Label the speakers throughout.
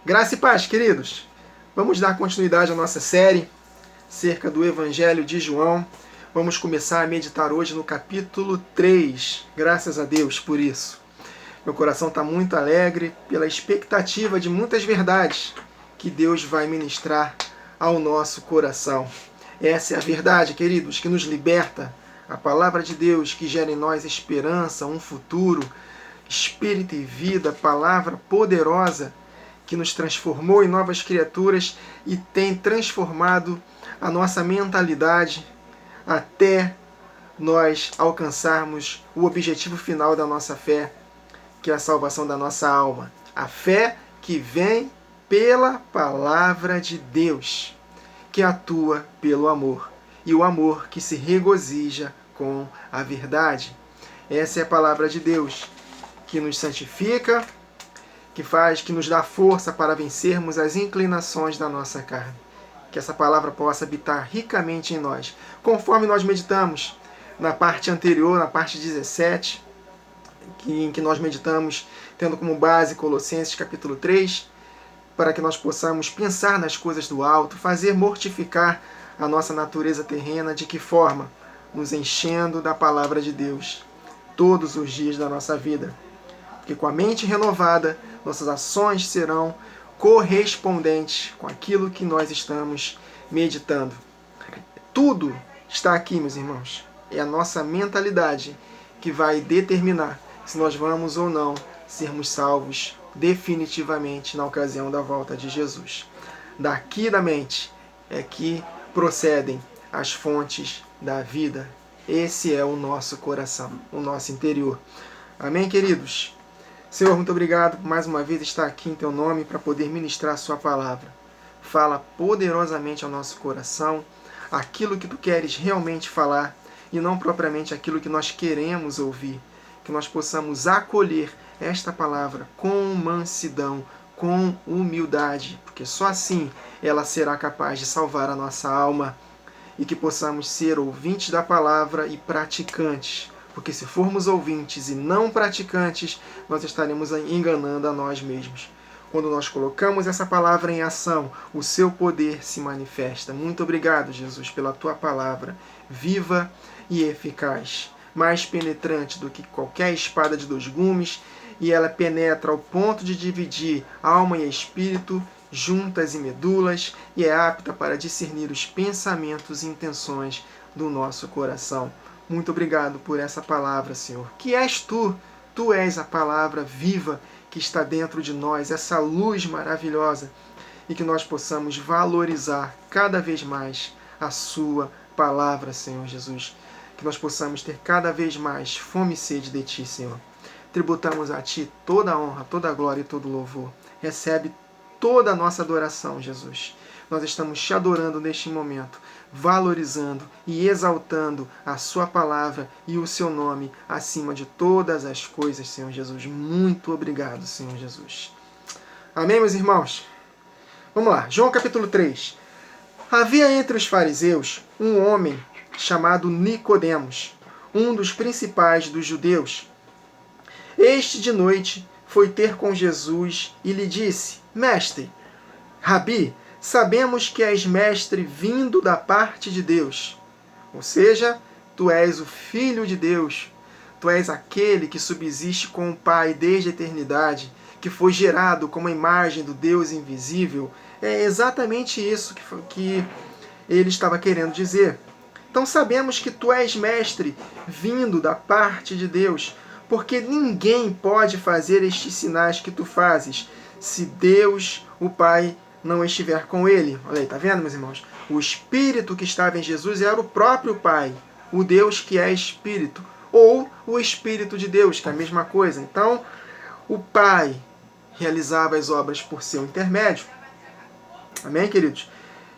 Speaker 1: Graça e paz, queridos. Vamos dar continuidade à nossa série acerca do Evangelho de João. Vamos começar a meditar hoje no capítulo 3. Graças a Deus por isso. Meu coração está muito alegre pela expectativa de muitas verdades que Deus vai ministrar ao nosso coração. Essa é a verdade, queridos, que nos liberta. A palavra de Deus que gera em nós esperança, um futuro, espírito e vida, palavra poderosa que nos transformou em novas criaturas e tem transformado a nossa mentalidade até nós alcançarmos o objetivo final da nossa fé, que é a salvação da nossa alma. A fé que vem pela palavra de Deus, que atua pelo amor, e o amor que se regozija com a verdade. Essa é a palavra de Deus, que nos santifica, que nos dá força para vencermos as inclinações da nossa carne. Que essa palavra possa habitar ricamente em nós. Conforme nós meditamos na parte anterior, na parte 17, em que nós meditamos tendo como base Colossenses capítulo 3, para que nós possamos pensar nas coisas do alto, fazer mortificar a nossa natureza terrena. De que forma? Nos enchendo da palavra de Deus todos os dias da nossa vida. Porque com a mente renovada, nossas ações serão correspondentes com aquilo que nós estamos meditando. Tudo está aqui, meus irmãos. É a nossa mentalidade que vai determinar se nós vamos ou não sermos salvos definitivamente na ocasião da volta de Jesus. Daqui da mente é que procedem as fontes da vida. Esse é o nosso coração, o nosso interior. Amém, queridos? Senhor, muito obrigado por mais uma vez estar aqui em Teu nome para poder ministrar a Sua palavra. Fala poderosamente ao nosso coração aquilo que Tu queres realmente falar e não propriamente aquilo que nós queremos ouvir. Que nós possamos acolher esta palavra com mansidão, com humildade, porque só assim ela será capaz de salvar a nossa alma. E que possamos ser ouvintes da palavra e praticantes. Porque se formos ouvintes e não praticantes, nós estaremos enganando a nós mesmos. Quando nós colocamos essa palavra em ação, o seu poder se manifesta. Muito obrigado, Jesus, pela tua palavra, viva e eficaz, mais penetrante do que qualquer espada de 2 gumes, e ela penetra ao ponto de dividir alma e espírito, juntas e medulas, e é apta para discernir os pensamentos e intenções do nosso coração. Muito obrigado por essa palavra, Senhor, que és Tu. Tu és a palavra viva que está dentro de nós, essa luz maravilhosa, e que nós possamos valorizar cada vez mais a Sua palavra, Senhor Jesus. Que nós possamos ter cada vez mais fome e sede de Ti, Senhor. Tributamos a Ti toda a honra, toda a glória e todo o louvor. Recebe toda a nossa adoração, Jesus. Nós estamos Te adorando neste momento, valorizando e exaltando a Sua palavra e o Seu nome acima de todas as coisas, Senhor Jesus. Muito obrigado, Senhor Jesus. Amém, meus irmãos? Vamos lá, João capítulo 3. Havia entre os fariseus um homem chamado Nicodemos, um dos principais dos judeus. Este de noite foi ter com Jesus e lhe disse: Mestre, Rabi, sabemos que és mestre vindo da parte de Deus. Ou seja, tu és o Filho de Deus. Tu és aquele que subsiste com o Pai desde a eternidade, que foi gerado como a imagem do Deus invisível. É exatamente isso que ele estava querendo dizer. Então sabemos que tu és mestre vindo da parte de Deus, porque ninguém pode fazer estes sinais que tu fazes se Deus, o Pai, não estiver com ele. Olha aí, tá vendo, meus irmãos? O Espírito que estava em Jesus era o próprio Pai, o Deus que é Espírito, ou o Espírito de Deus, que é a mesma coisa. Então, o Pai realizava as obras por seu intermédio. Amém, queridos?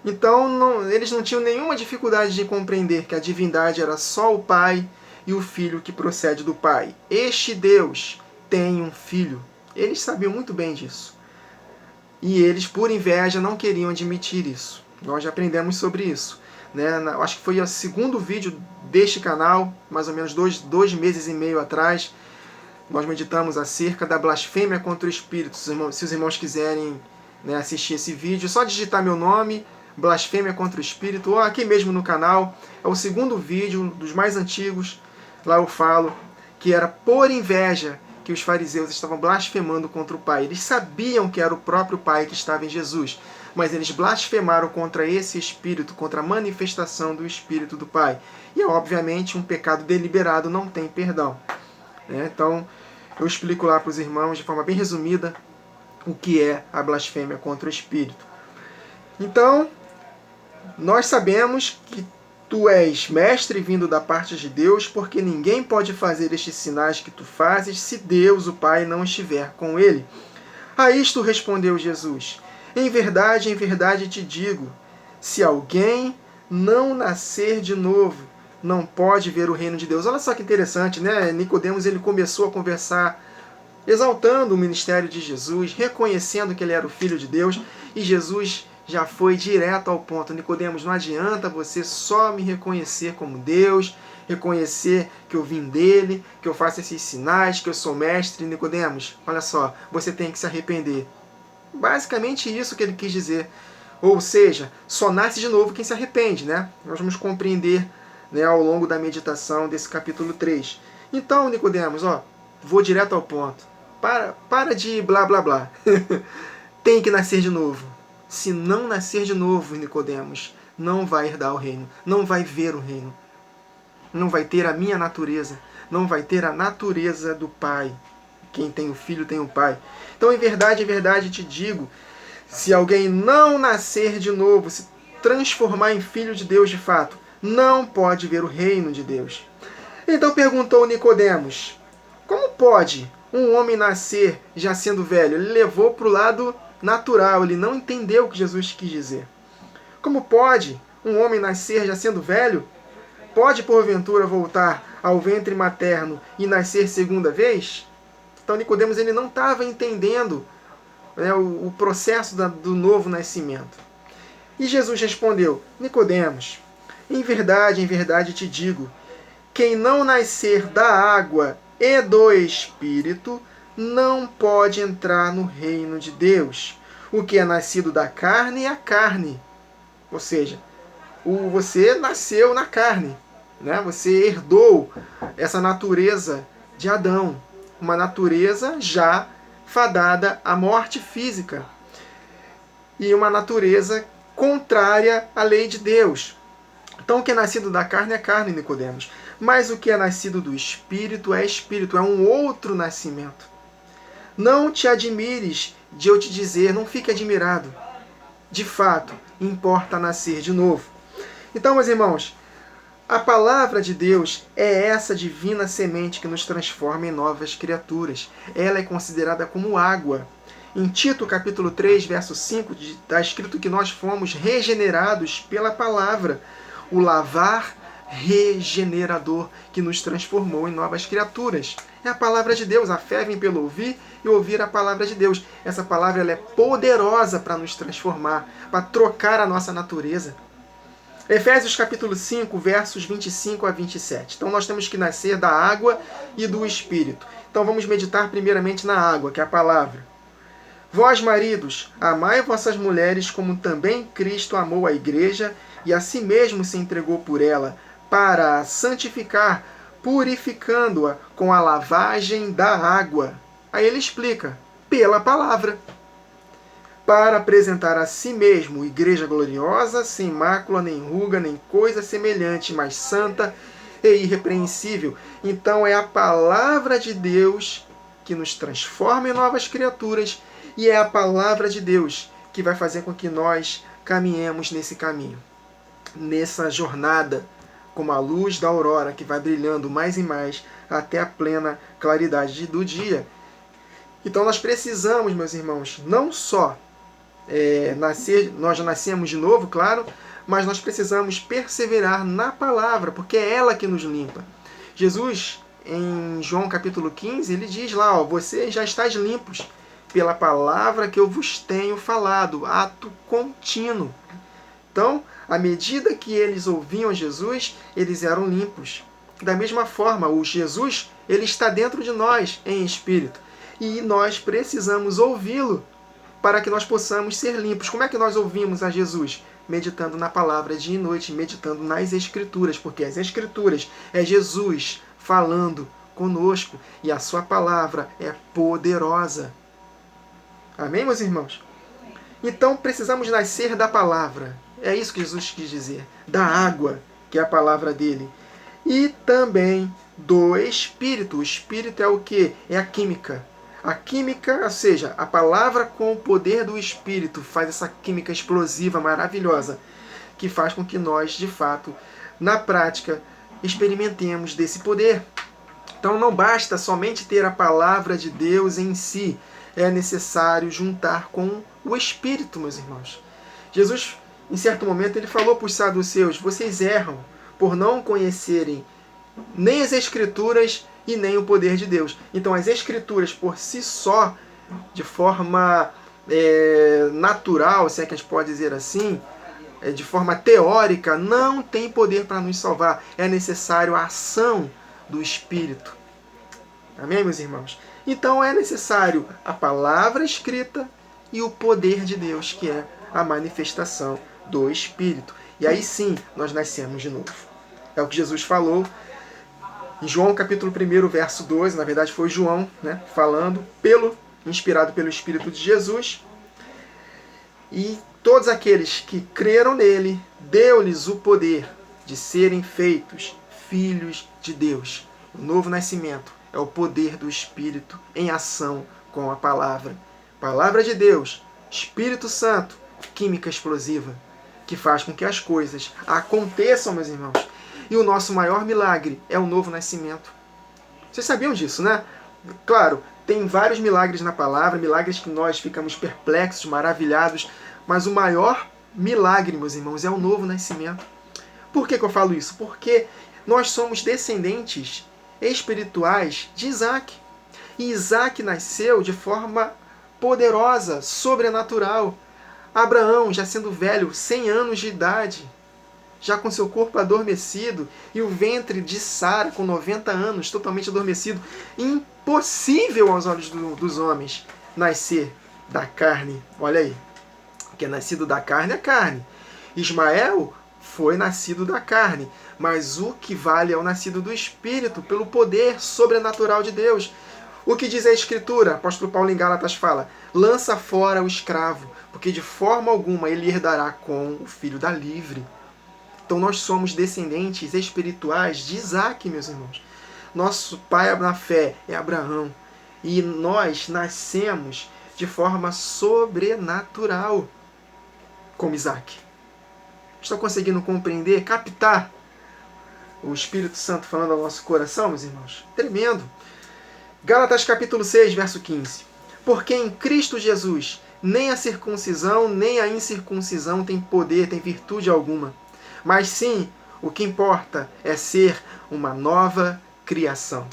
Speaker 1: Então, eles não tinham nenhuma dificuldade de compreender que a divindade era só o Pai e o Filho que procede do Pai. Este Deus tem um Filho. Eles sabiam muito bem disso. E eles, por inveja, não queriam admitir isso. Nós já aprendemos sobre isso. Né? Acho que foi o segundo vídeo deste canal, mais ou menos 2 meses e meio atrás. Nós meditamos acerca da blasfêmia contra o Espírito. Se os irmãos quiserem né, assistir esse vídeo, só digitar meu nome, Blasfêmia contra o Espírito, ou aqui mesmo no canal. É o segundo vídeo, dos mais antigos. Lá eu falo que era por inveja que os fariseus estavam blasfemando contra o Pai. Eles sabiam que era o próprio Pai que estava em Jesus, mas eles blasfemaram contra esse Espírito, contra a manifestação do Espírito do Pai. E, obviamente, um pecado deliberado não tem perdão. Então, eu explico lá para os irmãos, de forma bem resumida, o que é a blasfêmia contra o Espírito. Então, nós sabemos que tu és mestre vindo da parte de Deus, porque ninguém pode fazer estes sinais que tu fazes se Deus, o Pai, não estiver com ele. A isto respondeu Jesus: em verdade te digo, se alguém não nascer de novo, não pode ver o reino de Deus. Olha só que interessante, né? Nicodemos, ele começou a conversar exaltando o ministério de Jesus, reconhecendo que ele era o Filho de Deus, e Jesus já foi direto ao ponto. Nicodemos, não adianta você só me reconhecer como Deus, reconhecer que eu vim dele, que eu faço esses sinais, que eu sou mestre. Nicodemos, olha só, você tem que se arrepender. Basicamente isso que ele quis dizer. Ou seja, só nasce de novo quem se arrepende, né? Nós vamos compreender, né, ao longo da meditação desse capítulo 3. Então, Nicodemos, vou direto ao ponto. Para de blá blá blá. Tem que nascer de novo. Se não nascer de novo, Nicodemos, não vai herdar o reino, não vai ver o reino, não vai ter a minha natureza, não vai ter a natureza do Pai. Quem tem o Filho tem o Pai. Então, em verdade te digo, se alguém não nascer de novo, se transformar em filho de Deus de fato, não pode ver o reino de Deus. Então perguntou Nicodemos: como pode um homem nascer já sendo velho? Ele levou para o lado natural, ele não entendeu o que Jesus quis dizer. Como pode um homem nascer já sendo velho? Pode, porventura, voltar ao ventre materno e nascer segunda vez? Então Nicodemos, ele não estava entendendo, né, o processo do novo nascimento. E Jesus respondeu: Nicodemos, em verdade te digo, quem não nascer da água e do Espírito não pode entrar no reino de Deus. O que é nascido da carne é a carne. Ou seja, você nasceu na carne, né? Você herdou essa natureza de Adão, uma natureza já fadada à morte física e uma natureza contrária à lei de Deus. Então, o que é nascido da carne é carne, Nicodemos. Mas o que é nascido do Espírito, é um outro nascimento. Não te admires de eu te dizer, não fique admirado. De fato, importa nascer de novo. Então, meus irmãos, a palavra de Deus é essa divina semente que nos transforma em novas criaturas. Ela é considerada como água. Em Tito, capítulo 3, verso 5, está escrito que nós fomos regenerados pela palavra, o lavar regenerador que nos transformou em novas criaturas. É a palavra de Deus, a fé vem pelo ouvir e ouvir a palavra de Deus. Essa palavra ela é poderosa para nos transformar, para trocar a nossa natureza. Efésios capítulo 5, versos 25 a 27. Então nós temos que nascer da água e do Espírito. Então vamos meditar primeiramente na água, que é a palavra. Vós, maridos, amai vossas mulheres como também Cristo amou a igreja e a si mesmo se entregou por ela, para a santificar, purificando-a com a lavagem da água. Aí ele explica, pela palavra, para apresentar a si mesmo igreja gloriosa, sem mácula, nem ruga, nem coisa semelhante, mas santa e irrepreensível. Então é a palavra de Deus que nos transforma em novas criaturas e é a palavra de Deus que vai fazer com que nós caminhemos nesse caminho, nessa jornada, como a luz da aurora que vai brilhando mais e mais até a plena claridade do dia. Então nós precisamos, meus irmãos, não só nascer, nós já nascemos de novo, claro, mas nós precisamos perseverar na palavra, porque é ela que nos limpa. Jesus, em João capítulo 15, ele diz lá, vocês já estáis limpos pela palavra que eu vos tenho falado, ato contínuo. Então, à medida que eles ouviam Jesus, eles eram limpos. Da mesma forma, o Jesus, ele está dentro de nós, em espírito. E nós precisamos ouvi-lo para que nós possamos ser limpos. Como é que nós ouvimos a Jesus? Meditando na palavra dia e noite, meditando nas Escrituras, porque as Escrituras é Jesus falando conosco e a sua palavra é poderosa. Amém, meus irmãos? Então precisamos nascer da palavra. É isso que Jesus quis dizer. Da água, que é a palavra dele. E também do Espírito. O Espírito é o quê? É a química. A química, ou seja, a palavra com o poder do Espírito faz essa química explosiva, maravilhosa, que faz com que nós, de fato, na prática, experimentemos desse poder. Então não basta somente ter a palavra de Deus em si, é necessário juntar com o Espírito, meus irmãos. Jesus, em certo momento, ele falou para os saduceus: vocês erram por não conhecerem nem as Escrituras e nem o poder de Deus. Então as Escrituras por si só, de forma natural, se é que a gente pode dizer assim, de forma teórica, não tem poder para nos salvar. É necessário a ação do Espírito. Amém, meus irmãos? Então é necessário a palavra escrita e o poder de Deus, que é a manifestação do Espírito. E aí sim, nós nascemos de novo. É o que Jesus falou em João capítulo 1, verso 12, na verdade foi João, né, falando, inspirado pelo Espírito de Jesus. E todos aqueles que creram nele, deu-lhes o poder de serem feitos filhos de Deus. O novo nascimento é o poder do Espírito em ação com a palavra. Palavra de Deus, Espírito Santo, química explosiva, que faz com que as coisas aconteçam, meus irmãos. E o nosso maior milagre é o novo nascimento. Vocês sabiam disso, né? Claro, tem vários milagres na palavra, milagres que nós ficamos perplexos, maravilhados, mas o maior milagre, meus irmãos, é o novo nascimento. Por que eu falo isso? Porque nós somos descendentes espirituais de Isaac. E Isaac nasceu de forma poderosa, sobrenatural. Abraão, já sendo velho, 100 anos de idade, já com seu corpo adormecido, e o ventre de Sara com 90 anos, totalmente adormecido. Impossível aos olhos dos homens nascer da carne. Olha aí, que é nascido da carne é carne. Ismael foi nascido da carne, mas o que vale é o nascido do Espírito, pelo poder sobrenatural de Deus. O que diz a Escritura? O apóstolo Paulo em Gálatas fala: lança fora o escravo, porque de forma alguma ele herdará com o filho da livre. Então nós somos descendentes espirituais de Isaac, meus irmãos. Nosso pai na fé é Abraão. E nós nascemos de forma sobrenatural, como Isaac. Estão conseguindo compreender, captar o Espírito Santo falando ao nosso coração, meus irmãos? Tremendo. Gálatas capítulo 6, verso 15. Porque em Cristo Jesus nem a circuncisão nem a incircuncisão tem poder, tem virtude alguma. Mas sim, o que importa é ser uma nova criação.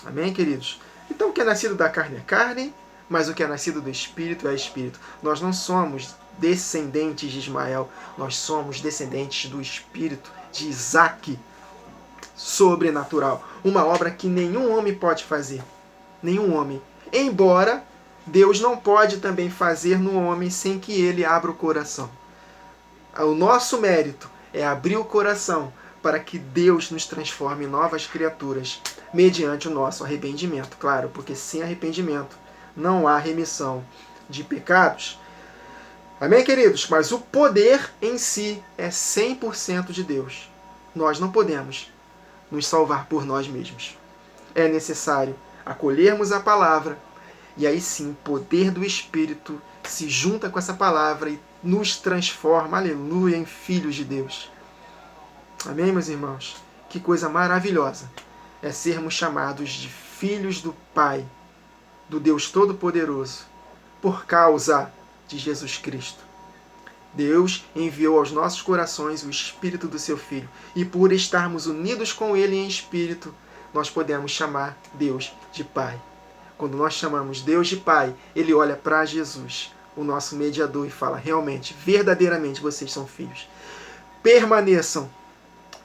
Speaker 1: Amém, queridos? Então o que é nascido da carne é carne, mas o que é nascido do Espírito é Espírito. Nós não somos descendentes de Ismael, nós somos descendentes do Espírito, de Isaac, sobrenatural. Uma obra que nenhum homem pode fazer. Nenhum homem. Embora Deus não pode também fazer no homem sem que ele abra o coração. O nosso mérito é abrir o coração para que Deus nos transforme em novas criaturas, mediante o nosso arrependimento. Claro, porque sem arrependimento não há remissão de pecados. Amém, queridos? Mas o poder em si é 100% de Deus. Nós não podemos nos salvar por nós mesmos. É necessário acolhermos a palavra, e aí sim o poder do Espírito se junta com essa palavra e nos transforma, aleluia, em filhos de Deus. Amém, meus irmãos? Que coisa maravilhosa é sermos chamados de filhos do Pai, do Deus Todo-Poderoso, por causa de Jesus Cristo. Deus enviou aos nossos corações o Espírito do seu Filho, e por estarmos unidos com Ele em Espírito, nós podemos chamar Deus de Pai. Quando nós chamamos Deus de Pai, Ele olha para Jesus, o nosso mediador, e fala: realmente, verdadeiramente vocês são filhos. Permaneçam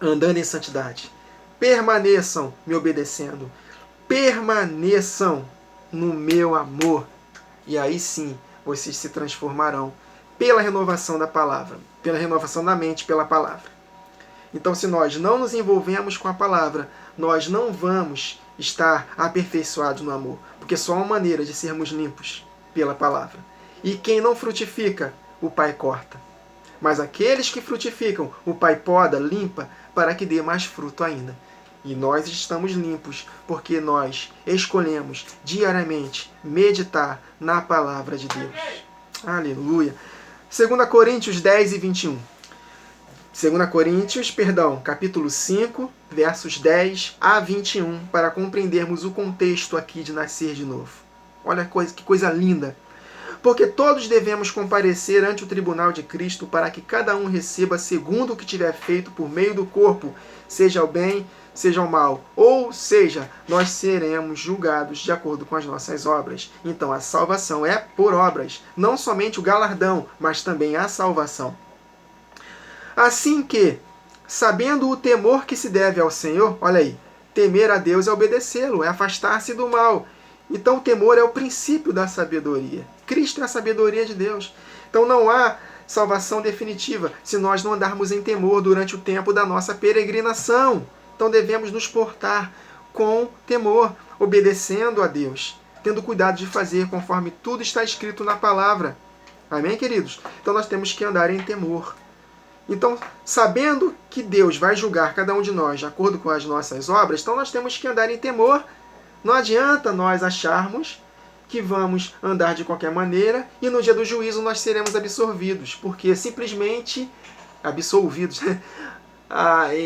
Speaker 1: andando em santidade. Permaneçam me obedecendo. Permaneçam no meu amor. E aí sim, vocês se transformarão pela renovação da palavra, pela renovação da mente, pela palavra. Então, se nós não nos envolvemos com a palavra, nós não vamos estar aperfeiçoados no amor, porque só há uma maneira de sermos limpos pela palavra. E quem não frutifica, o Pai corta. Mas aqueles que frutificam, o Pai poda, limpa, para que dê mais fruto ainda. E nós estamos limpos, porque nós escolhemos diariamente meditar na palavra de Deus. Aleluia. 2 Coríntios 10 e 21. 2 Coríntios, capítulo 5, versos 10 a 21, para compreendermos o contexto aqui de nascer de novo. Olha que coisa linda. Porque todos devemos comparecer ante o tribunal de Cristo para que cada um receba segundo o que tiver feito por meio do corpo, seja o bem, seja o mal. Ou seja, nós seremos julgados de acordo com as nossas obras. Então a salvação é por obras, não somente o galardão, mas também a salvação. Assim que, sabendo o temor que se deve ao Senhor, olha aí, temer a Deus é obedecê-lo, é afastar-se do mal. Então o temor é o princípio da sabedoria. Cristo é a sabedoria de Deus. Então não há salvação definitiva se nós não andarmos em temor durante o tempo da nossa peregrinação. Então devemos nos portar com temor, obedecendo a Deus, tendo cuidado de fazer conforme tudo está escrito na palavra. Amém, queridos? Então nós temos que andar em temor. Então, sabendo que Deus vai julgar cada um de nós de acordo com as nossas obras, então nós temos que andar em temor. Não adianta nós acharmos que vamos andar de qualquer maneira e no dia do juízo nós seremos absolvidos, porque simplesmente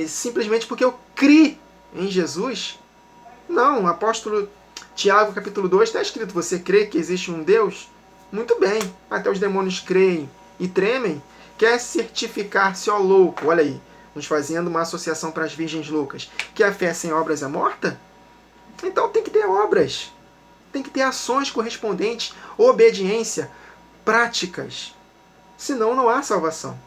Speaker 1: simplesmente porque eu criei em Jesus. Não, o apóstolo Tiago, capítulo 2, está escrito: você crê que existe um Deus? Muito bem, até os demônios creem e tremem. Quer certificar-se, ó louco, olha aí, nos fazendo uma associação para as virgens loucas, que a fé sem obras é morta? Então tem que ter obras, tem que ter ações correspondentes, obediência, práticas. Senão não há salvação.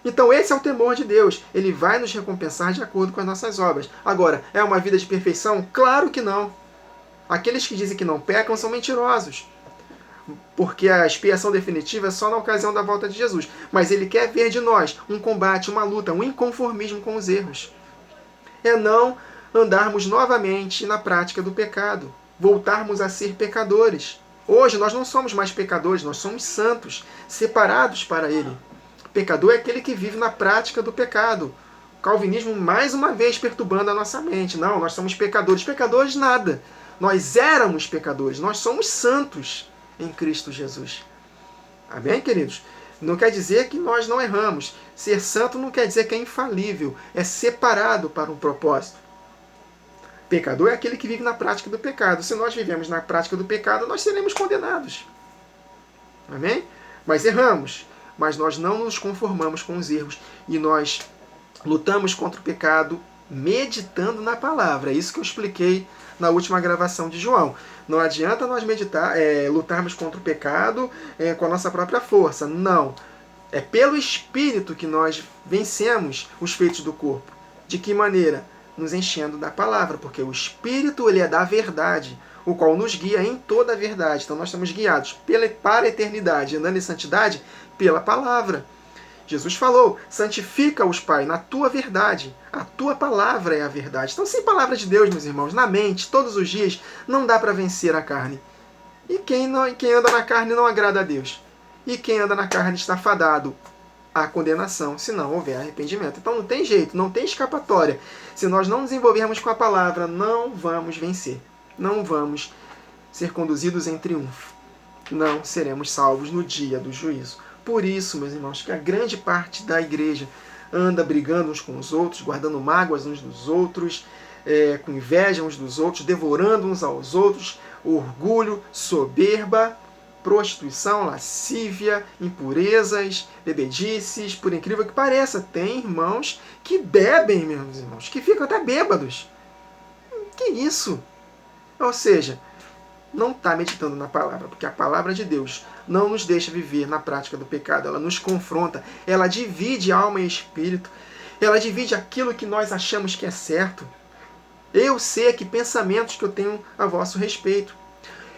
Speaker 1: Então esse é o temor de Deus. Ele vai nos recompensar de acordo com as nossas obras. Agora, é uma vida de perfeição? Claro que não. Aqueles que dizem que não pecam são mentirosos. Porque a expiação definitiva é só na ocasião da volta de Jesus. Mas ele quer ver de nós um combate, uma luta, um inconformismo com os erros. É não andarmos novamente na prática do pecado. Voltarmos a ser pecadores. Hoje nós não somos mais pecadores, nós somos santos, separados para ele. Pecador é aquele que vive na prática do pecado. O calvinismo, mais uma vez, perturbando a nossa mente. Não, nós somos pecadores. Pecadores nada. Nós éramos pecadores, nós somos santos em Cristo Jesus. Amém, queridos? Não quer dizer que nós não erramos. Ser santo não quer dizer que é infalível. É separado para um propósito. Pecador é aquele que vive na prática do pecado. Se nós vivemos na prática do pecado, nós seremos condenados. Amém? Mas erramos. Mas nós não nos conformamos com os erros. E nós lutamos contra o pecado meditando na palavra. É isso que eu expliquei na última gravação de João. Não adianta nós lutarmos contra o pecado com a nossa própria força. Não. É pelo Espírito que nós vencemos os feitos do corpo. De que maneira? Nos enchendo da palavra. Porque o Espírito ele é da verdade, o qual nos guia em toda a verdade. Então nós estamos guiados para a eternidade, andando em santidade pela palavra. Jesus falou: santifica-os, Pai, na tua verdade. A tua palavra é a verdade. Então, sem palavra de Deus, meus irmãos, na mente, todos os dias, não dá para vencer a carne. E quem anda na carne não agrada a Deus. E quem anda na carne está fadado à condenação, se não houver arrependimento. Então não tem jeito, não tem escapatória. Se nós não nos envolvermos com a palavra, não vamos vencer. Não vamos ser conduzidos em triunfo. Não seremos salvos no dia do juízo. Por isso, meus irmãos, que a grande parte da igreja anda brigando uns com os outros, guardando mágoas uns dos outros, com inveja uns dos outros, devorando uns aos outros, orgulho, soberba, prostituição, lascívia, impurezas, bebedices, por incrível que pareça. Tem irmãos que bebem, meus irmãos, que ficam até bêbados. Que isso? Ou seja, não está meditando na palavra, porque a palavra de Deus não nos deixa viver na prática do pecado. Ela nos confronta, ela divide alma e espírito, ela divide aquilo que nós achamos que é certo. Eu sei que pensamentos que eu tenho a vosso respeito.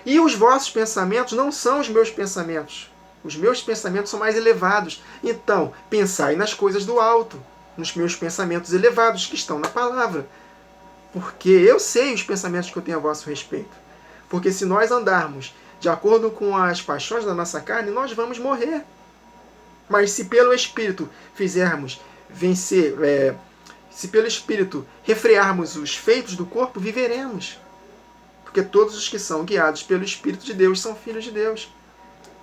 Speaker 1: E os vossos pensamentos não são os meus pensamentos. Os meus pensamentos são mais elevados. Então, pensai nas coisas do alto, nos meus pensamentos elevados que estão na palavra. Porque eu sei os pensamentos que eu tenho a vosso respeito. Porque se nós andarmos de acordo com as paixões da nossa carne, nós vamos morrer. Mas se pelo Espírito fizermos vencer, se pelo Espírito refrearmos os feitos do corpo, viveremos. Porque todos os que são guiados pelo Espírito de Deus são filhos de Deus.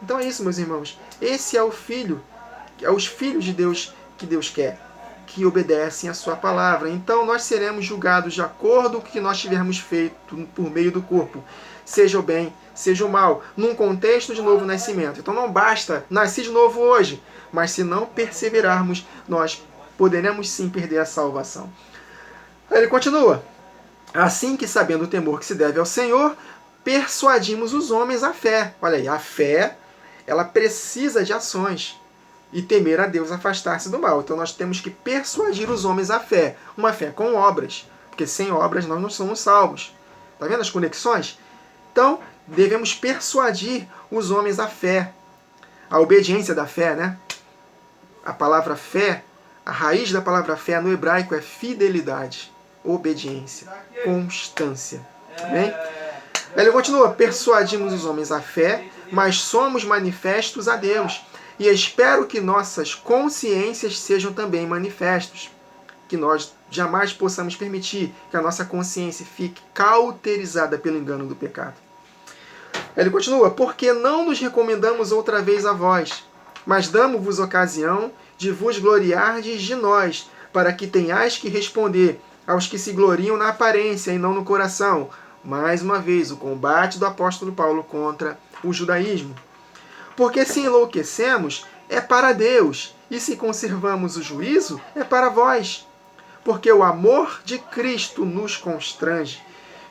Speaker 1: Então é isso, meus irmãos. Esse é o Filho, é os filhos de Deus que Deus quer, que obedecem a sua palavra. Então nós seremos julgados de acordo com o que nós tivermos feito por meio do corpo. Seja o bem, seja o mal, num contexto de novo nascimento. Então não basta nascer de novo hoje, mas se não perseverarmos, nós poderemos sim perder a salvação. Ele continua. Assim que, sabendo o temor que se deve ao Senhor, persuadimos os homens à fé. Olha aí, a fé, ela precisa de ações. E temer a Deus, afastar-se do mal. Então nós temos que persuadir os homens à fé. Uma fé com obras. Porque sem obras nós não somos salvos. Está vendo as conexões? Então, devemos persuadir os homens à fé. A obediência da fé, né? A palavra fé, a raiz da palavra fé no hebraico é fidelidade, obediência, constância. Bem? Ele continua, persuadimos os homens à fé, mas somos manifestos a Deus. E espero que nossas consciências sejam também manifestos. Que nós jamais possamos permitir que a nossa consciência fique cauterizada pelo engano do pecado. Ele continua, porque não nos recomendamos outra vez a vós, mas damos-vos ocasião de vos gloriardes de nós, para que tenhais que responder aos que se gloriam na aparência e não no coração. Mais uma vez, o combate do apóstolo Paulo contra o judaísmo. Porque se enlouquecemos, é para Deus, e se conservamos o juízo, é para vós. Porque o amor de Cristo nos constrange,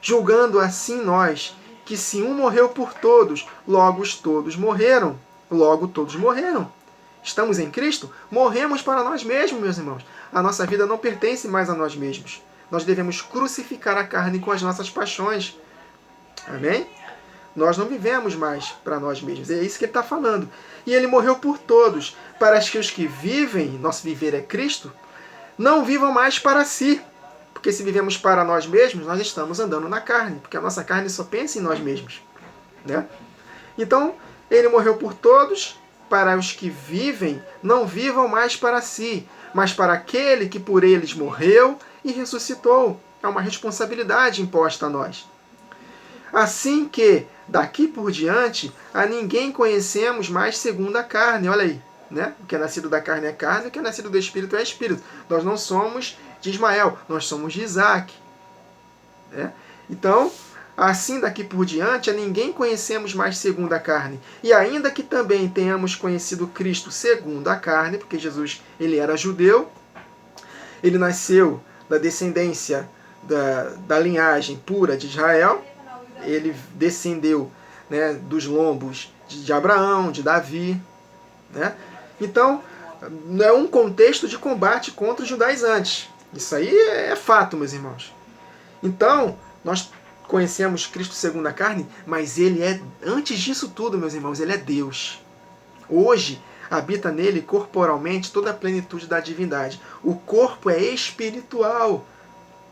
Speaker 1: julgando assim nós, que se um morreu por todos, logo os todos morreram. Logo todos morreram. Estamos em Cristo? Morremos para nós mesmos, meus irmãos. A nossa vida não pertence mais a nós mesmos. Nós devemos crucificar a carne com as nossas paixões. Amém? Nós não vivemos mais para nós mesmos. É isso que ele está falando. E ele morreu por todos, para que os que vivem, nosso viver é Cristo, não vivam mais para si. Porque se vivemos para nós mesmos, nós estamos andando na carne. Porque a nossa carne só pensa em nós mesmos. Né? Então, ele morreu por todos, para os que vivem, não vivam mais para si, mas para aquele que por eles morreu e ressuscitou. É uma responsabilidade imposta a nós. Assim que, daqui por diante, a ninguém conhecemos mais segundo a carne. Olha aí, né? O que é nascido da carne é carne, o que é nascido do Espírito é Espírito. Nós não somos de Ismael, nós somos de Isaac. Né? Então, assim daqui por diante, a ninguém conhecemos mais segundo a carne. E ainda que também tenhamos conhecido Cristo segundo a carne, porque Jesus ele era judeu, ele nasceu da descendência da linhagem pura de Israel, ele descendeu, né, dos lombos de Abraão, de Davi. Né? Então, é um contexto de combate contra os judaizantes. Isso aí é fato, meus irmãos. Então, nós conhecemos Cristo segundo a carne, mas ele é, antes disso tudo, meus irmãos, ele é Deus. Hoje, habita nele corporalmente toda a plenitude da divindade. O corpo é espiritual.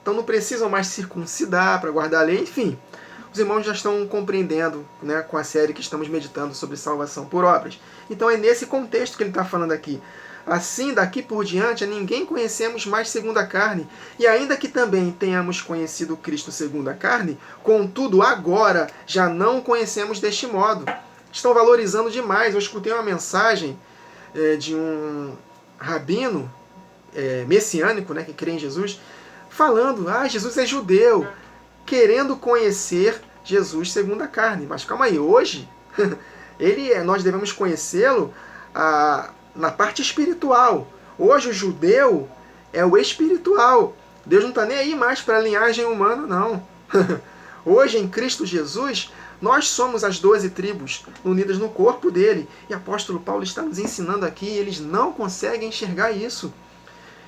Speaker 1: Então não precisam mais circuncidar para guardar a lei, enfim. Os irmãos já estão compreendendo, né, com a série que estamos meditando sobre salvação por obras. Então é nesse contexto que ele está falando aqui. Assim, daqui por diante, a ninguém conhecemos mais segundo a carne. E ainda que também tenhamos conhecido Cristo segundo a carne, contudo, agora já não o conhecemos deste modo. Estão valorizando demais. Eu escutei uma mensagem de um rabino messiânico, né, que crê em Jesus, falando, Jesus é judeu, querendo conhecer Jesus segundo a carne. Mas calma aí, hoje nós devemos conhecê-lo na parte espiritual. Hoje o judeu é o espiritual. Deus não está nem aí mais para a linhagem humana, não. Hoje, em Cristo Jesus, nós somos as 12 tribos unidas no corpo dele. E o apóstolo Paulo está nos ensinando aqui, e eles não conseguem enxergar isso.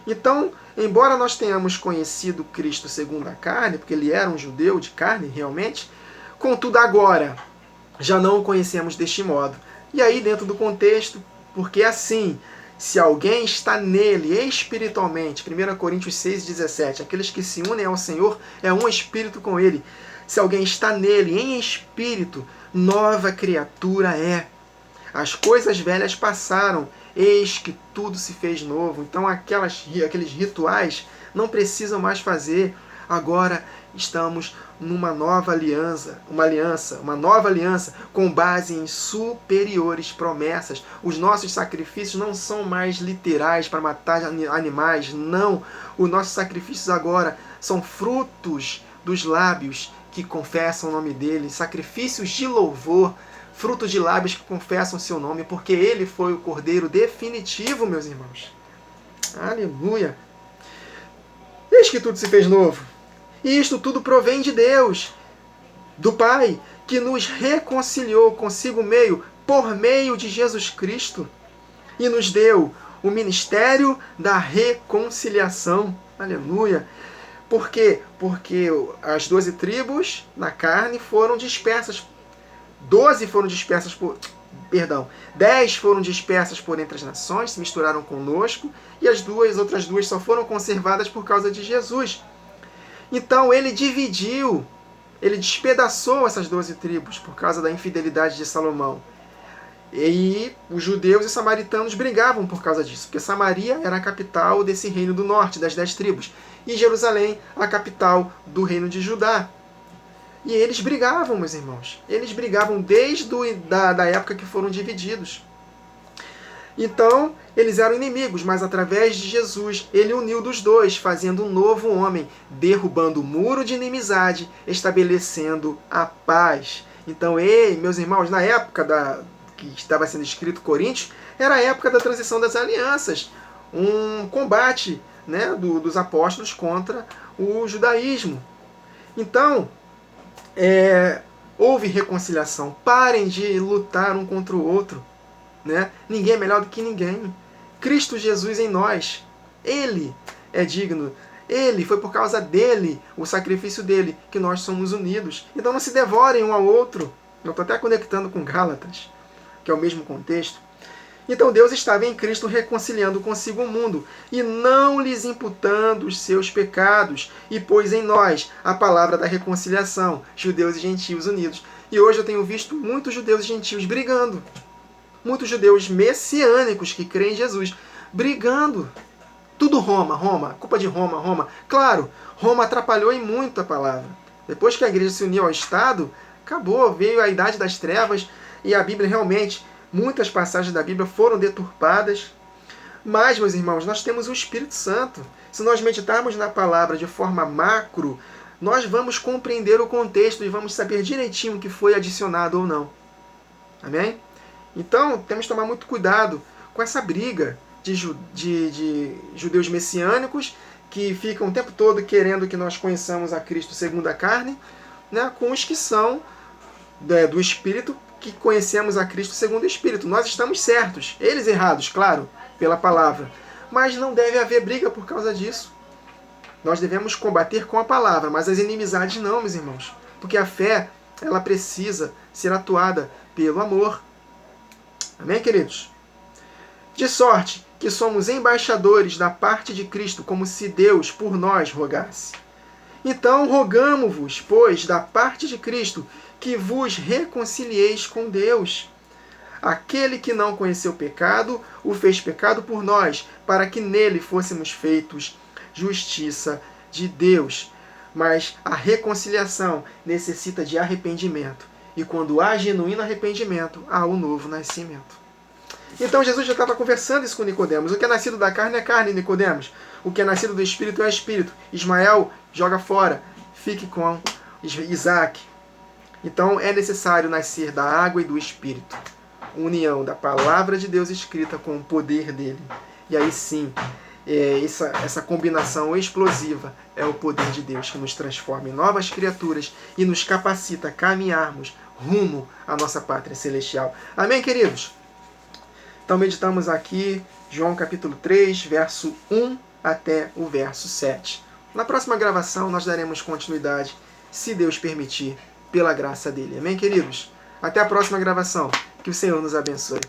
Speaker 1: Então, embora nós tenhamos conhecido Cristo segundo a carne, porque ele era um judeu de carne, realmente, contudo agora, já não o conhecemos deste modo. E aí, dentro do contexto, porque assim, se alguém está nele espiritualmente, 1 Coríntios 6,17, aqueles que se unem ao Senhor é um espírito com ele. Se alguém está nele em espírito, nova criatura é. As coisas velhas passaram, eis que tudo se fez novo. Então aqueles rituais não precisam mais fazer. Agora estamos numa nova aliança, uma nova aliança com base em superiores promessas. Os nossos sacrifícios não são mais literais para matar animais, não. Os nossos sacrifícios agora são frutos dos lábios que confessam o nome dele, sacrifícios de louvor, frutos de lábios que confessam o seu nome, porque ele foi o Cordeiro definitivo, meus irmãos. Aleluia! Eis que tudo se fez novo. E isto tudo provém de Deus, do Pai, que nos reconciliou consigo por meio de Jesus Cristo, e nos deu o ministério da reconciliação. Aleluia! Por quê? Porque as 12 tribos na carne foram dispersas. 10 foram dispersas por entre as nações, se misturaram conosco, e as outras duas só foram conservadas por causa de Jesus. Então ele dividiu, ele despedaçou essas 12 tribos por causa da infidelidade de Salomão. E os judeus e samaritanos brigavam por causa disso, porque Samaria era a capital desse reino do norte, das 10 tribos, e Jerusalém a capital do reino de Judá. E eles brigavam, meus irmãos. Eles brigavam desde da época que foram divididos. Então, eles eram inimigos, mas através de Jesus, ele uniu dos dois, fazendo um novo homem, derrubando o muro de inimizade, estabelecendo a paz. Então, meus irmãos, na época que estava sendo escrito Coríntios, era a época da transição das alianças, um combate, né, dos apóstolos contra o judaísmo. Então, houve reconciliação. Parem de lutar um contra o outro. Né? Ninguém é melhor do que ninguém. Cristo Jesus em nós. Ele é digno. Foi por causa dele, o sacrifício dele, que nós somos unidos. Então não se devorem um ao outro. Eu estou até conectando com Gálatas, que é o mesmo contexto. Então Deus estava em Cristo reconciliando consigo o mundo e não lhes imputando os seus pecados, e pôs em nós a palavra da reconciliação, judeus e gentios unidos. E hoje eu tenho visto muitos judeus e gentios brigando. Muitos judeus messiânicos que creem em Jesus brigando. Tudo Roma, culpa de Roma. Claro, Roma atrapalhou em muito a palavra. Depois que a igreja se uniu ao Estado, acabou, veio a idade das trevas e a Bíblia realmente, muitas passagens da Bíblia foram deturpadas. Mas, meus irmãos, nós temos o Espírito Santo. Se nós meditarmos na palavra de forma macro, nós vamos compreender o contexto e vamos saber direitinho o que foi adicionado ou não. Amém? Então, temos que tomar muito cuidado com essa briga de judeus messiânicos que ficam o tempo todo querendo que nós conheçamos a Cristo segundo a carne, né, com os que são do Espírito, que conhecemos a Cristo segundo o Espírito. Nós estamos certos, eles errados, claro, pela palavra. Mas não deve haver briga por causa disso. Nós devemos combater com a palavra, mas as inimizades não, meus irmãos. Porque a fé, ela precisa ser atuada pelo amor. Amém, queridos? De sorte que somos embaixadores da parte de Cristo, como se Deus por nós rogasse. Então rogamo-vos, pois, da parte de Cristo, que vos reconcilieis com Deus. Aquele que não conheceu pecado, o fez pecado por nós, para que nele fôssemos feitos justiça de Deus. Mas a reconciliação necessita de arrependimento. E quando há genuíno arrependimento, há o novo nascimento. Então Jesus já estava conversando isso com Nicodemos. O que é nascido da carne é carne, Nicodemos. O que é nascido do Espírito é Espírito. Ismael, joga fora. Fique com Isaac. Então é necessário nascer da água e do Espírito. União da palavra de Deus escrita com o poder dele. E aí sim, essa combinação explosiva é o poder de Deus que nos transforma em novas criaturas e nos capacita a caminharmos rumo à nossa pátria celestial. Amém, queridos? Então meditamos aqui João capítulo 3, verso 1 até o verso 7. Na próxima gravação nós daremos continuidade, se Deus permitir, pela graça dele. Amém, queridos? Até a próxima gravação. Que o Senhor nos abençoe.